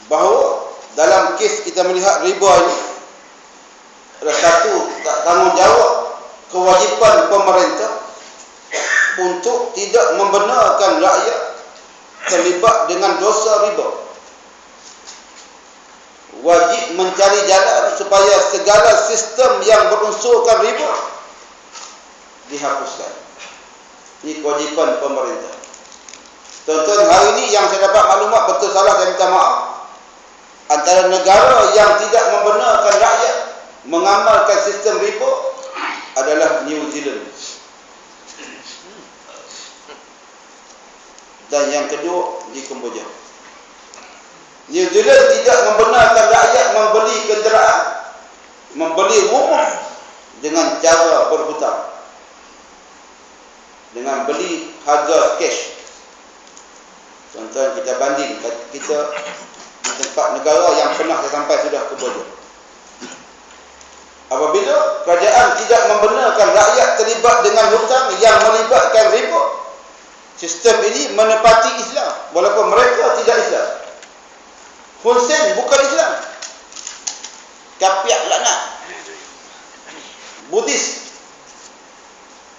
bahawa dalam kes kita melihat riba ini ada satu tanggungjawab kewajipan pemerintah untuk tidak membenarkan rakyat terlibat dengan dosa riba. Wajib mencari jalan supaya segala sistem yang berunsurkan riba dihapuskan. Ini kewajipan pemerintah. Tuan-tuan, hari ini yang saya dapat maklumat, betul salah saya minta maaf, antara negara yang tidak membenarkan rakyat mengamalkan sistem riba adalah New Zealand. Dan yang kedua di Kemboja. New Zealand tidak membenarkan rakyat membeli kenderaan, membeli rumah dengan cara berhutang, dengan beli harga cash. Tuan-tuan, kita banding, kita di tempat negara yang pernah saya sampai sudah ke Bodoh. Apabila kerajaan tidak membenarkan rakyat terlibat dengan hutang yang melibatkan riba, sistem ini menepati Islam walaupun mereka tidak Islam. Hun Sen bukan Islam, kapiak laknat, Buddhis,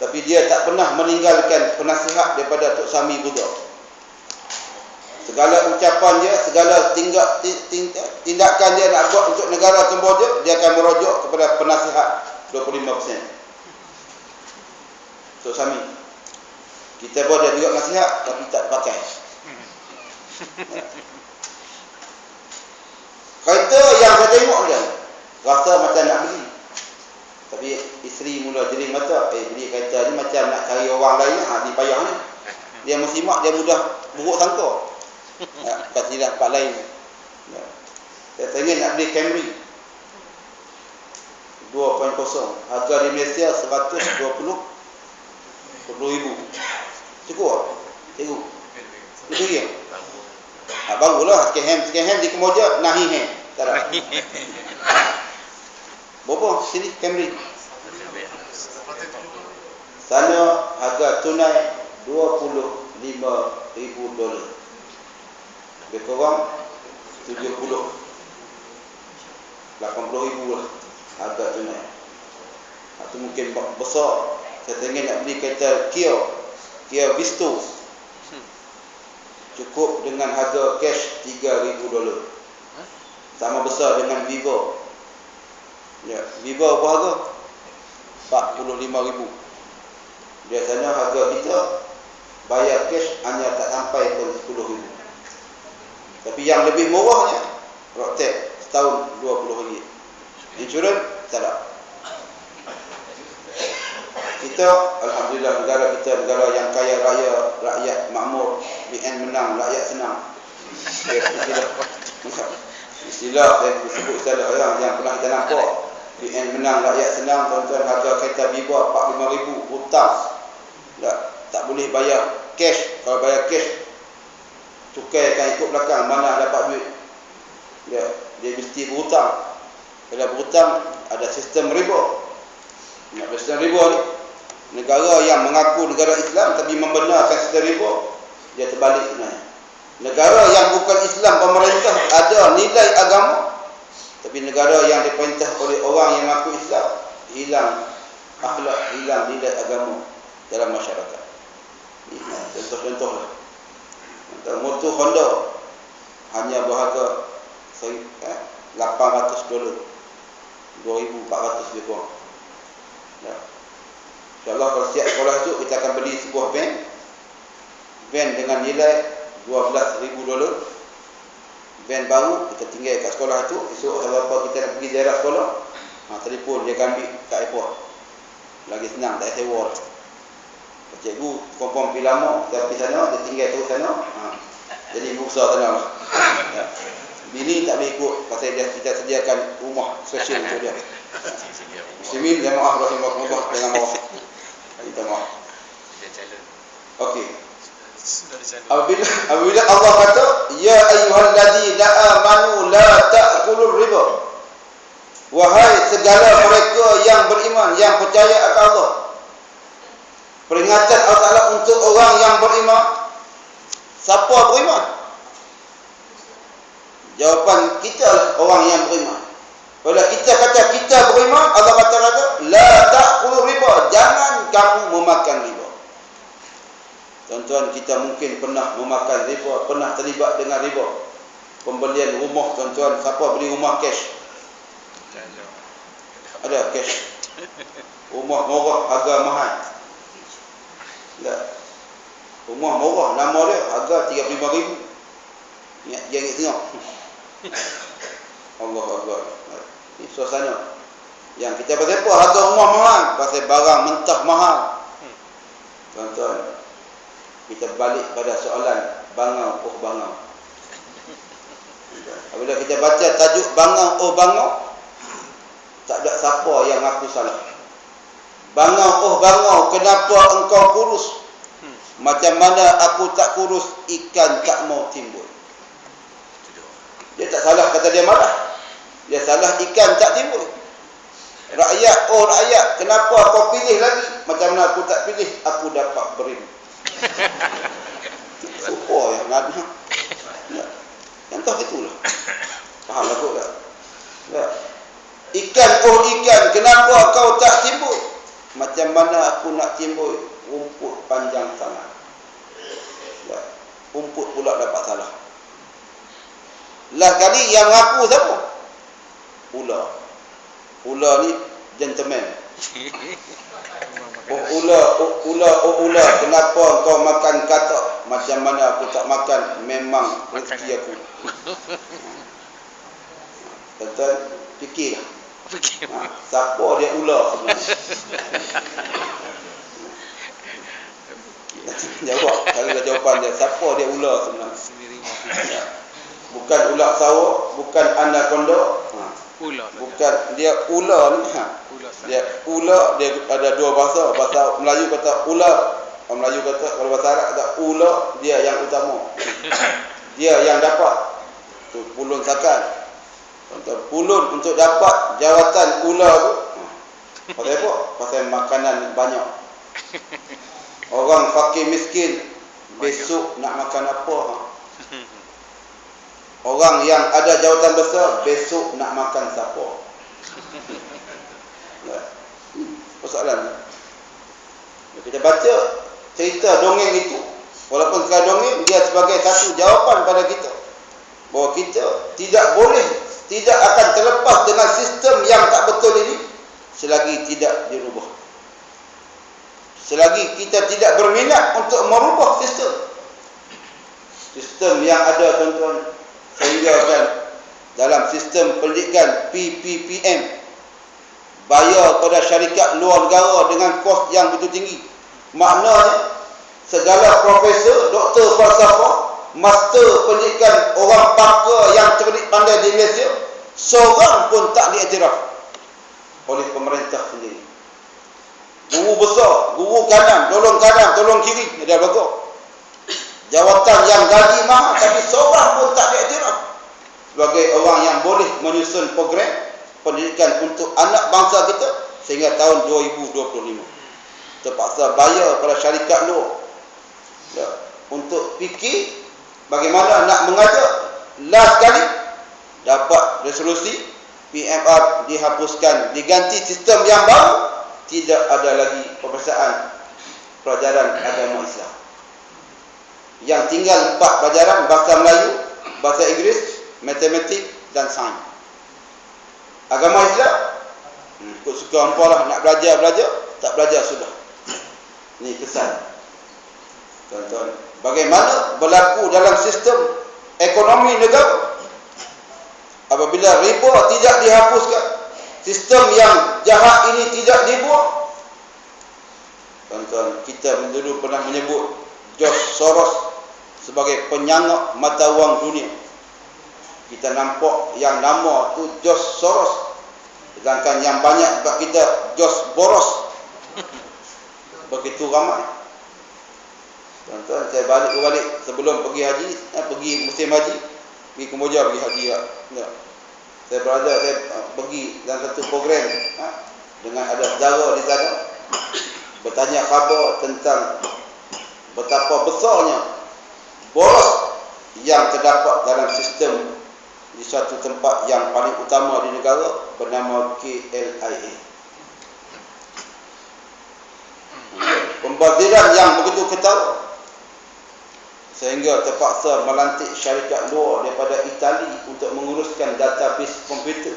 tapi dia tak pernah meninggalkan penasihat daripada Tok Sami Buddha. Segala ucapan dia, segala tindakan dia nak buat untuk negara Kemboja, dia akan merujuk kepada penasihat 25%. Tok Sami, kita buat dia juga nasihat tapi tak pakai. Kereta yang saya tengok dia rasa macam nak beli, tapi isteri mula jering mata, beli kereta ni macam nak cari orang lain, ni payahnya. Dia muslimat, dia mudah buruk sangka. Kasih dah tempat lain. Saya tengok nak beli Camry 2.0, harga di Malaysia 120,000. Cukup tak? Cikgu? Itu dia. Barulah second hand di Kemboja nahi hand. Tak ada. Berapa sini Camry? Sana harga tunai $25,000. Lebih kurang 70, 80,000 lah harga tunai. Itu mungkin besar. Saya tengok nak beli kereta Kia Visto, cukup dengan harga cash $3,000. Sama besar dengan Vivo. Ya, Vivo apa harga? 45,000. Biasanya harga kita bayar cash hanya tak sampai pun 10,000. Tapi yang lebih murahnya road tax setahun RM20. Insurans tak ada. Kita alhamdulillah, negara kita negara yang kaya raya, rakyat makmur, BN menang, rakyat senang. Istilah saya sebut istilah yang pernah kita nampak. BN menang, rakyat senang. Tuan-tuan, harga kereta Viva 45,000, hutang. Tak boleh bayar cash. Kalau bayar cash, cukai akan ikut belakang, mana dapat duit. Dia mesti berhutang. Kalau berhutang, ada sistem riba. Sistem riba ni, negara yang mengaku negara Islam tapi membenarkan sistem riba, dia terbalik sebenarnya. Negara yang bukan Islam, pemerintah ada nilai agama, tapi negara yang diperintah oleh orang yang mengaku Islam, hilang akhlak, hilang nilai agama dalam masyarakat. Ini contoh-contohlah. Motor Honda hanya berharga $800, 2,400 lebih kurang. Ya. InsyaAllah kalau setiap sekolah itu kita akan beli sebuah van dengan nilai $12,000. Van baru kita tinggal kat sekolah itu. Esok apa kita nak pergi ziarah sekolah, telefon dia akan ambil kat airport. Lagi senang, tak sewa. Cikgu confirm pergi lama, kita pergi sana, dia tinggal terus sana. Jadi berusaha sana lah. Ya. Bini tak boleh ikut pasal kita sediakan rumah special untuk dia. Muslimin jamaah rahimahullah, jangan marah. Minta maaf. Okey. Apabila Allah kata, ya ayyuhalladzina amanu la ta'kulur riba. Wahai segala mereka yang beriman, yang percaya akan Allah. Peringatan Allah Ta'ala untuk orang yang beriman. Siapa beriman? Jawapan kita lah orang yang beriman. Kalau kita kata kita beriman, Allah kata la ta'kulu riba, jangan kamu memakan riba. Tuan-tuan, kita mungkin pernah memakan riba, pernah terlibat dengan riba. Pembelian rumah, tuan-tuan, siapa beli rumah cash? Ada cash. Rumah murah, harga mahal. Tak. Rumah murah, nama dia harga 35,000. Jangan tengok. Allah Akbar. Ini suasana. Yang kita pasal apa? Harga rumah mahal. Pasal barang mentah mahal. Tuan-tuan, kita balik pada soalan bangau oh bangau. Apabila kita baca tajuk bangau oh bangau, tak ada siapa yang aku salah. Bangau oh bangau, kenapa engkau kurus? Macam mana aku tak kurus, ikan tak mau timbul. Dia tak salah kata dia marah. Dia salah ikan tak timbul. Rakyat, oh rakyat, kenapa kau pilih lagi? Macam mana aku tak pilih, aku dapat beribu. Supaya yang nak. Yang tahu itulah. Faham aku tak? Tak. Ikan, oh ikan, kenapa kau tak timbul? Macam mana aku nak timbul? Rumput panjang sangat. Tak. Rumput pula dapat salah. Last kali yang mengaku siapa? Ular. Ular ni gentleman. Ular, kenapa kau makan katak? Macam mana aku tak makan? Memang rezeki aku. Tuan-tuan, fikirlah. Siapa dia ular sebenarnya? Jawab. Kalau dah jawapan dia, siapa dia ular sebenarnya? Bukan ular sawah, bukan anaconda. Ular. Bukan, dia ular ni. Dia ular, dia ada dua bahasa. Bahasa Melayu kata ular, orang Melayu kata, kalau bahasa Arab kata ular, dia yang utama. Dia yang dapat. Tu pulun sakan. Untuk pulun untuk dapat jawatan ular tu. Pasal apa? Pasal makanan banyak. Orang fakir miskin besok nak makan apa? Orang yang ada jawatan besar besok nak makan siapa? Persoalan ni. Kita baca cerita dongeng itu, walaupun sekadar dongeng, dia sebagai satu jawapan pada kita bahawa kita tidak akan terlepas dengan sistem yang tak betul ini selagi tidak dirubah. Selagi kita tidak berminat untuk merubah sistem yang ada, tuan-tuan, sehingga kan dalam sistem pendidikan PPPM bayar pada syarikat luar negara dengan kos yang begitu tinggi. Maknanya segala profesor, doktor falsafah, master pendidikan, orang pakar yang cerdik pandai di Malaysia, seorang pun tak diiktiraf oleh pemerintah sendiri. Guru besar, guru kanan, tolong kiri, dia berlaku. Jawatan yang gaji mahal, tapi seorang pun tak diiktiraf sebagai orang yang boleh menyusun program pendidikan untuk anak bangsa kita sehingga tahun 2025. Terpaksa bayar pada syarikat luar untuk fikir bagaimana nak mengajar. Last kali dapat resolusi PMR dihapuskan, diganti sistem yang baru. Tidak ada lagi peperiksaan pelajaran agama Islam. Yang tinggal 4 pelajaran: bahasa Melayu, bahasa Inggeris, matematik dan sains. Agama Islam, ikut suka hampa lah, nak belajar, tak belajar sudah. Ini kesan. Tuan-tuan, bagaimana berlaku dalam sistem ekonomi negara apabila riba tidak dihapuskan, sistem yang jahat ini tidak dibuang. Tuan-tuan, kita dulu pernah menyebut George Soros sebagai penyangak mata wang dunia. Kita nampak yang nama tu George Soros, sedangkan yang banyak dekat kita George Boros. Begitu ramai. Tuan-tuan, saya balik sebelum pergi haji, pergi musim haji, pergi Kemboja pergi haji tak? Ya. Saya pergi dalam satu program dengan ada saudara di sana, bertanya khabar tentang betapa besarnya boros yang terdapat dalam sistem di suatu tempat yang paling utama di negara bernama KLIA. Pembaziran yang begitu ketat sehingga terpaksa melantik syarikat luar daripada Itali untuk menguruskan database komputer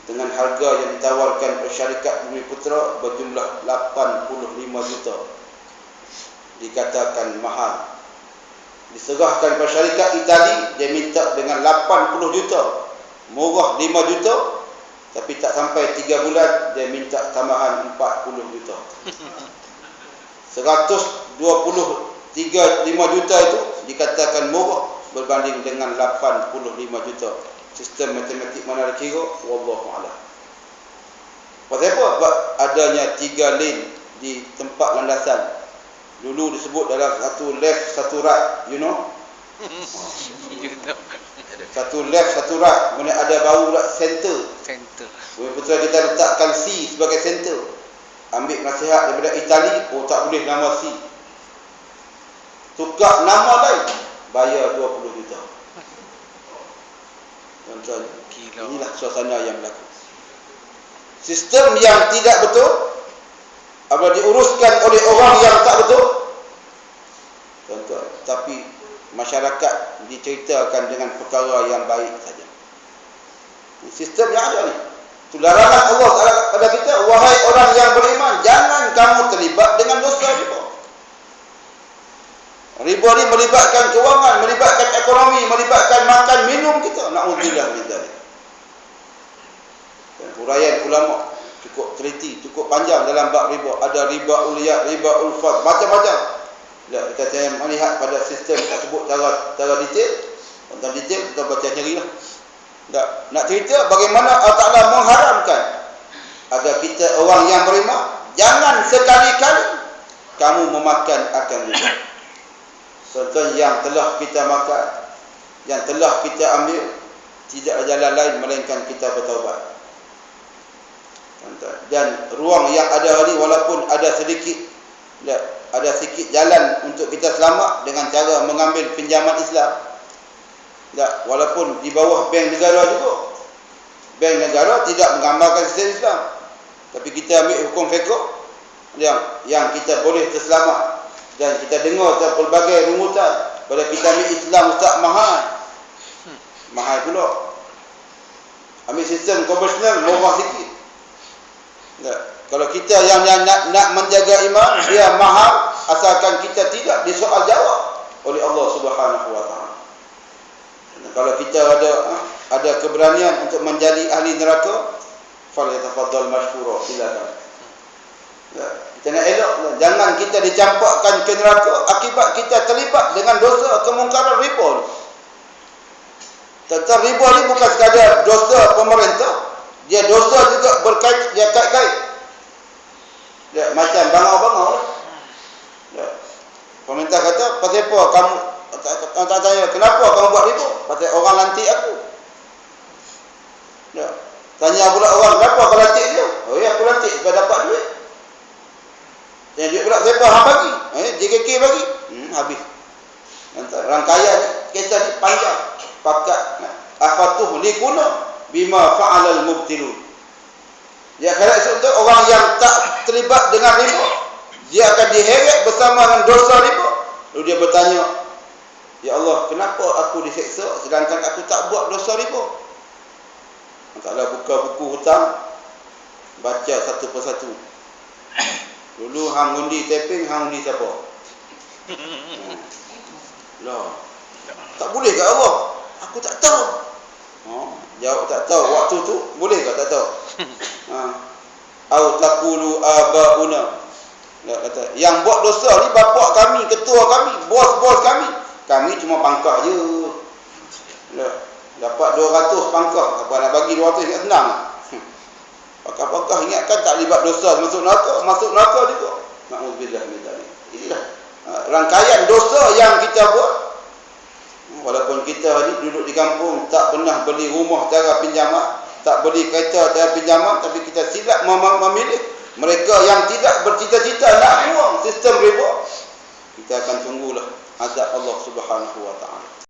dengan harga yang ditawarkan oleh syarikat Bumiputera berjumlah 85 juta. Dikatakan mahal. Diserahkan kepada syarikat Itali, dia minta dengan 80 juta. Murah 5 juta, tapi tak sampai 3 bulan dia minta tambahan 40 juta. 125 juta itu dikatakan murah berbanding dengan 85 juta. Sistem matematik mana ada kira? Wallahu a'lam. Pasal apa? Sebab adanya 3 lane di tempat landasan. Dulu disebut dalam satu left, satu right, you know? Satu left, satu right. Kemudian ada baru pula center. Betul kita letakkan C sebagai center. Ambil nasihat daripada Itali, oh tak boleh nama C. Tukar nama lain, bayar 20 juta. Tuan-tuan, inilah suasana yang berlaku. Sistem yang tidak betul apabila diuruskan oleh orang yang tak betul, tuan-tuan, tapi masyarakat diceritakan dengan perkara yang baik saja. Sistem yang ada ni. Itu larangan Allah Taala kepada kita, wahai orang yang beriman, jangan kamu terlibat dengan dosa riba. Riba ni melibatkan kewangan, melibatkan ekonomi, melibatkan makan minum kita. Na'udzubillah min dzalik. Dan huraian ulama cukup teliti, cukup panjang dalam bab riba. Ada riba uliyat, riba ulfad, macam-macam. Kita tanya melihat pada sistem tersebut secara detail. Tentang detail kita baca carilah. Nak cerita bagaimana Allah Ta'ala mengharamkan agar kita orang yang beriman, jangan sekali-kali kamu memakan akan riba. Contoh yang telah kita makan, yang telah kita ambil, tidak ada jalan lain melainkan kita bertaubat. Dan ruang yang ada hari, walaupun ada sedikit jalan untuk kita selamat dengan cara mengambil pinjaman Islam. Walaupun di bawah bank negara juga. Bank negara tidak mengamalkan sistem Islam, tapi kita ambil hukum fiqh yang kita boleh terselamat. Dan kita dengar pelbagai rumusan. Pada kita ambil Islam ustaz mahal pula. Ambil sistem konvensional murah sikit. Kalau kita yang nak menjaga iman, dia mahal asalkan kita tidak disoal jawab oleh Allah Subhanahu wa taala. Kalau kita ada keberanian untuk menjadi ahli neraka, falyatafaddal mashkura, silakan. Kita nak elok, jangan kita dicampakkan ke neraka akibat kita terlibat dengan dosa kemungkaran riba. Tentang riba ni bukan sekadar dosa pemerintah, dia dosa juga berkait, dia kait-kait. Macam bangau-bangau. Pemerintah kata, pasal apa kamu tak tanya kenapa kamu buat riba? Pasal orang lantik aku. Tanya pula orang, kenapa kau lantik dia? Oh ya, aku lantik supaya dapat duit. Yang duit pula siapa hang bagi? JKK bagi. Habis. Rangkaian kisah ni panjang. Pakat afatuh likuna bima fa'alal mubtilun. Dia kata untuk orang yang tak terlibat dengan riba, dia akan diheret bersama dengan dosa riba. Lalu dia bertanya, ya Allah, kenapa aku diseksa sedangkan aku tak buat dosa riba? Allah buka buku hutang, baca satu persatu. Dulu hang undi taping, hang undi siapa? Lah, tak boleh ke Allah? Aku tak tahu. Jawab tak tahu. Waktu tu boleh ke tak tahu? Au taqulu abauna. Kata, yang buat dosa ni bapak kami, ketua kami, bos-bos kami. Kami cuma pangkah je. Dapat 200 pangkah. Apa nak bagi 200 ingat senang. Pakar-pakar ingatkan tak libat dosa masuk neraka juga. Na'udzubillah min dzalik. Inilah rangkaian dosa yang kita buat. Walaupun kita ni duduk di kampung, tak pernah beli rumah cara pinjaman, tak beli kereta cara pinjaman, tapi kita silap memilih mereka yang tidak bercita-cita nak buang sistem riba. Kita akan tunggulah azab Allah Subhanahu wa taala.